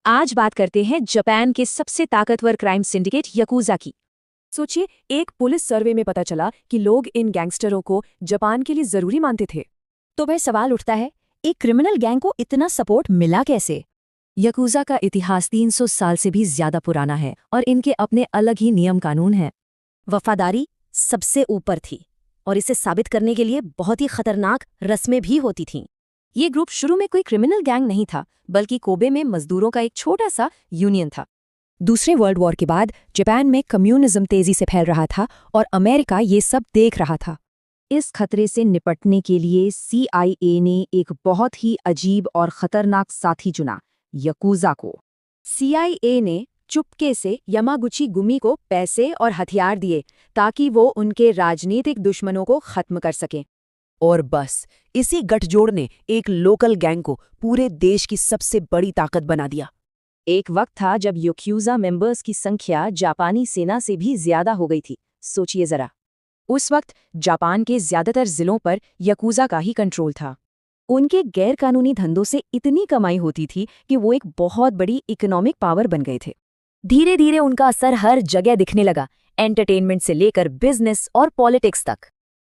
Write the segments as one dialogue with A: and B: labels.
A: आज बात करते हैं जापान के सबसे ताकतवर क्राइम सिंडिकेट याकुजा की।
B: सोचिए, एक पुलिस सर्वे में पता चला कि लोग इन गैंगस्टरों को जापान के लिए जरूरी मानते थे।
C: तो वह सवाल उठता है, एक क्रिमिनल गैंग को इतना सपोर्ट मिला कैसे?
A: याकुजा का इतिहास 300 साल से भी ज्यादा पुराना है और इनके अपने अलग ही नियम कानून हैं।
C: वफादारी सबसे ऊपर थी और इसे साबित करने के लिए बहुत ही खतरनाक रस्में भी होती थीं।
A: ये ग्रुप शुरू में कोई क्रिमिनल गैंग नहीं था, बल्कि कोबे में मजदूरों का एक छोटा सा यूनियन था।
B: दूसरे वर्ल्ड वॉर के बाद जापान में कम्युनिज्म तेजी से फैल रहा था और अमेरिका ये सब देख रहा था।
A: इस खतरे से निपटने के लिए CIA ने एक बहुत ही अजीब और खतरनाक साथी चुना, याकुजा को।
B: CIA ने चुपके से यमागुची गुमी को पैसे और हथियार दिए ताकि वो उनके राजनीतिक दुश्मनों को खत्म कर सके।
D: और बस इसी गठजोड़ ने एक लोकल गैंग को पूरे देश की सबसे बड़ी ताकत बना दिया।
A: एक वक्त था जब याकुजा मेंबर्स की संख्या जापानी सेना से भी ज्यादा हो गई थी। सोचिए जरा, उस वक्त जापान के ज्यादातर जिलों पर याकुजा का ही कंट्रोल था। उनके गैरकानूनी धंधों से इतनी कमाई होती थी कि वो एक बहुत बड़ी इकोनॉमिक पावर बन गए थे।
C: धीरे धीरे उनका असर हर जगह दिखने लगा, एंटरटेनमेंट से लेकर बिजनेस और पॉलिटिक्स तक।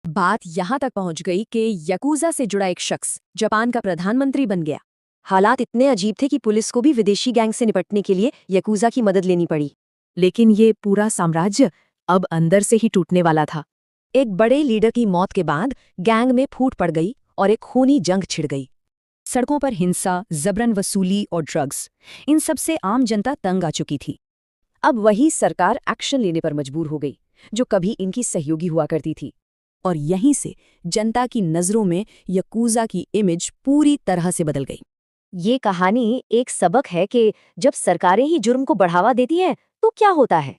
B: बात यहाँ तक पहुँच गई कि याकुजा से जुड़ा एक शख्स जापान का प्रधानमंत्री बन गया।
C: हालात इतने अजीब थे कि पुलिस को भी विदेशी गैंग से निपटने के लिए याकुजा की मदद लेनी पड़ी।
B: लेकिन ये पूरा साम्राज्य अब अंदर से ही टूटने वाला था।
C: एक बड़े लीडर की मौत के बाद गैंग में फूट पड़ गई और एक खूनी जंग छिड़ गई।
B: सड़कों पर हिंसा, जबरन वसूली और ड्रग्स, इन सब से आम जनता तंग आ चुकी थी। अब वही सरकार एक्शन लेने पर मजबूर हो गई, जो कभी इनकी सहयोगी हुआ करती थी। और यहीं से जनता की नज़रों में याकुजा की इमेज पूरी तरह से बदल गई।
C: ये कहानी एक सबक है कि जब सरकारें ही जुर्म को बढ़ावा देती हैं तो क्या होता है।